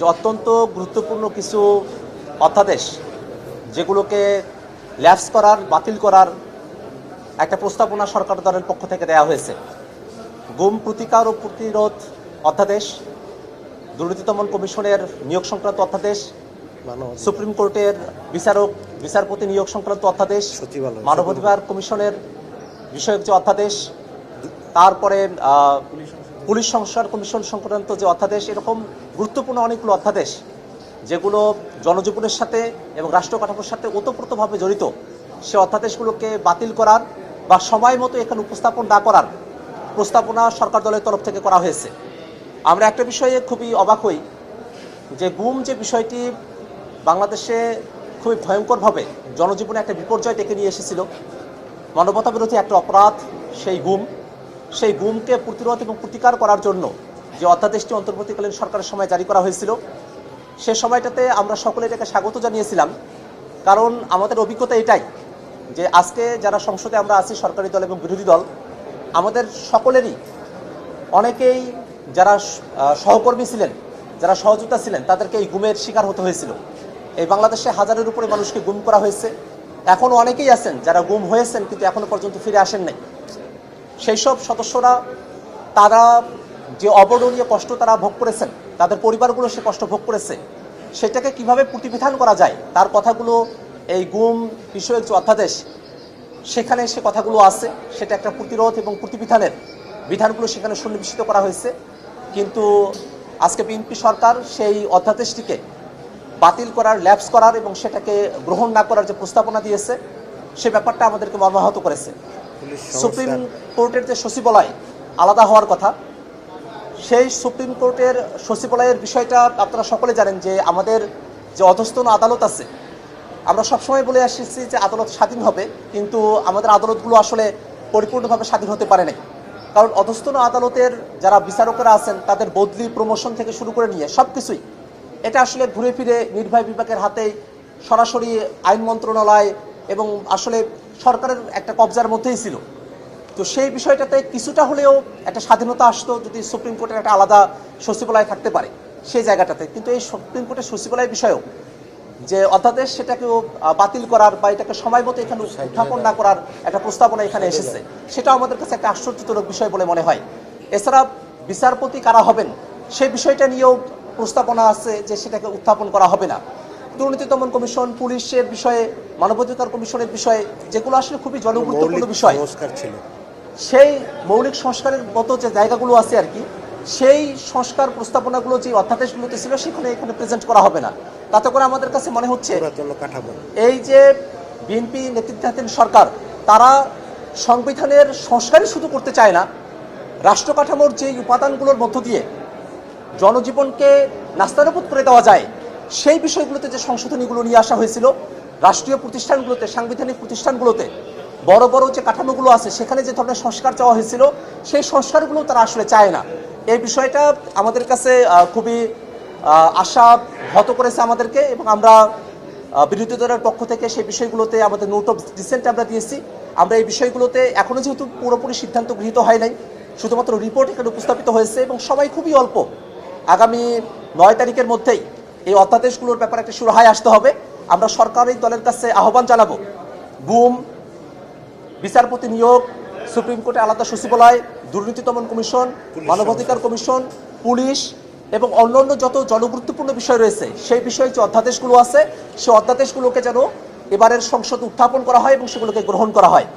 যে অত্যন্ত গুরুত্বপূর্ণ কিছু অধ্যাদেশ যেগুলোকে ল্যাপস করার, বাতিল করার একটা প্রস্তাবনা সরকার দলের পক্ষ থেকে দেওয়া হয়েছে। গুম প্রতিকার ও প্রতিরোধ অধ্যাদেশ, দুর্নীতি দমন কমিশনের নিয়োগ সংক্রান্ত অধ্যাদেশ, সুপ্রিম কোর্টের বিচারপতি নিয়োগ সংক্রান্ত অধ্যাদেশ, মানবাধিকার কমিশনের বিষয়ক যে অধ্যাদেশ, তারপরে পুলিশ সংস্কার কমিশন সংক্রান্ত যে অধ্যাদেশ, এরকম গুরুত্বপূর্ণ অনেকগুলো অধ্যাদেশ যেগুলো জনজীবনের সাথে এবং রাষ্ট্র কাঠামোর সাথে ওতপ্রোতভাবে জড়িত, সে অধ্যাদেশগুলোকে বাতিল করার বা সময় মতো এখানে উপস্থাপন না করার প্রস্তাবনা সরকার দলের তরফ থেকে করা হয়েছে। আমরা একটা বিষয়ে খুবই অবাক হই যে গুম যে বিষয়টি বাংলাদেশে খুবই ভয়ঙ্করভাবে জনজীবনে একটা বিপর্যয় ডেকে নিয়ে এসেছিল, মানবতা বিরোধী একটা অপরাধ সেই গুমকে প্রতিরোধ এবং প্রতিকার করার জন্য যে অধ্যাদেশটি অন্তর্বর্তীকালীন সরকারের সময় জারি করা হয়েছিল, সে সময়টাতে আমরা সকলে এটাকে স্বাগত জানিয়েছিলাম। কারণ আমাদের অভিজ্ঞতা এটাই যে আজকে যারা সংসদে আমরা আছি, সরকারি দল এবং বিরোধী দল, আমাদের সকলেরই অনেকেই যারা সহকর্মী ছিলেন, যারা সহযোগিতা ছিলেন, তাদেরকে এই গুমের শিকার হতে হয়েছিল। এই বাংলাদেশে হাজারের উপরে মানুষকে গুম করা হয়েছে। এখনও অনেকেই আছেন যারা গুম হয়েছেন কিন্তু এখনও পর্যন্ত ফিরে আসেন নাই। সেই সব সদস্যরা তারা যে অবর্ণনীয় কষ্ট তারা ভোগ করেছেন, তাদের পরিবারগুলো সে কষ্ট ভোগ করেছে, সেটাকে কিভাবে প্রতিবিধান করা যায় তার কথাগুলো এই গুম বিষয়ক যে অধ্যাদেশ সেখানে সে কথাগুলো আছে। সেটা একটা প্রতিরোধ এবং প্রতিবিধানের বিধানগুলো সেখানে সন্নিবেশিত করা হয়েছে। কিন্তু আজকে বিএনপি সরকার সেই অধ্যাদেশটিকে বাতিল করার, ল্যাপস করার এবং সেটাকে গ্রহণ না করার যে প্রস্তাবনা দিয়েছে, সে ব্যাপারটা আমাদেরকে মর্মাহত করেছে। সুপ্রিম কোর্টের যে সচিবালয় আলাদা হওয়ার কথা, সেই সুপ্রিম কোর্টের সচিবালয়ের বিষয়টা আপনারা সকলে জানেন যে আমাদের যে অধস্তন আদালত আছে, আমরা সবসময় বলে আসছি যে আদালত স্বাধীন হবে, কিন্তু আমাদের আদালতগুলো আসলে পরিপূর্ণভাবে স্বাধীন হতে পারে নাই। কারণ অধস্তন আদালতের যারা বিচারকরা আছেন তাদের বদলি, প্রমোশন থেকে শুরু করে নিয়ে সব কিছুই এটা আসলে ঘুরে ফিরে নির্বাহী বিভাগের হাতেই, সরাসরি আইন মন্ত্রণালয় এবং আসলে সরকারের একটা কবজার মধ্যেই ছিল। তো সেই বিষয়টাতে কিছুটা হলেও একটা স্বাধীনতা আসতো যদি সুপ্রিম কোর্টের একটা আলাদা সচিবালয় থাকতে পারে সেই জায়গাটাতে। কিন্তু এই সুপ্রিম কোর্টের সচিবালয় বিষয়েও যে অধ্যাদেশ, সেটাকেও বাতিল করার বা এটাকে সময় মতো এখানে উত্থাপন না করার একটা প্রস্তাবনা এখানে এসেছে, সেটা আমাদের কাছে একটা আশ্চর্যজনক বিষয় বলে মনে হয়। এছাড়া বিচারপতি কারা হবেন সেই বিষয়টা নিয়েও প্রস্তাবনা আছে যে সেটাকে উত্থাপন করা হবে না। দুর্নীতি দমন কমিশন, পুলিশের বিষয়ে, মানবাধিকার কমিশনের বিষয়ে, যেগুলো আসলে খুবই জনগুরুত্বপূর্ণ বিষয়, সেই মৌলিক সংস্কারের মতো যে জায়গাগুলো আছে আর কি, সেই সংস্কার প্রস্তাবনাগুলো যে অধ্যাদেশগুলোতে ছিল সেখানে এখানে প্রেজেন্ট করা হবে না। তাতে করে আমাদের কাছে মনে হচ্ছে এই যে বিএনপি নেতৃত্বাধীন সরকার, তারা সংবিধানের সংস্কারই শুধু করতে চায় না, রাষ্ট্র কাঠামোর যে উপাদানগুলোর মধ্য দিয়ে জনজীবনকে নাস্তানাবুদ করে দেওয়া যায় সেই বিষয়গুলোতে যে সংশোধনীগুলো নিয়ে আসা হয়েছিল, রাষ্ট্রীয় প্রতিষ্ঠানগুলোতে, সাংবিধানিক প্রতিষ্ঠানগুলোতে বড় বড় যে কাঠামোগুলো আছে সেখানে যে ধরনের সংস্কার চাওয়া হয়েছিল, সেই সংস্কারগুলো তারা আসলে চায় না। এই বিষয়টা আমাদের কাছে খুবই আশা হত করেছে আমাদেরকে, এবং আমরা বিরোধী দলের পক্ষ থেকে সেই বিষয়গুলোতে আমাদের নোট অফ ডিসেন্ট আমরা দিয়েছি। আমরা এই বিষয়গুলোতে এখনও যেহেতু পুরোপুরি সিদ্ধান্ত গৃহীত হয় নাই, শুধুমাত্র রিপোর্ট এখানে উপস্থাপিত হয়েছে এবং সময় খুবই অল্প। আগামী 9 তারিখের মধ্যেই এই অধ্যাদেশগুলোর ব্যাপারে একটা সুরাহায় আসতে হবে। আমরা সরকারি দলের কাছে আহ্বান জানাবো, গুম, বিচারপতি নিয়োগ, সুপ্রিম কোর্টে আলাদা সচিবালয়, দুর্নীতি দমন কমিশন, মানবাধিকার কমিশন, পুলিশ এবং অন্যান্য যত জনগুরুত্বপূর্ণ বিষয় রয়েছে সেই বিষয়ে যে অধ্যাদেশগুলো আছে সেই অধ্যাদেশগুলোকে যেন এবারের সংসদ উত্থাপন করা হয় এবং সেগুলোকে গ্রহণ করা হয়।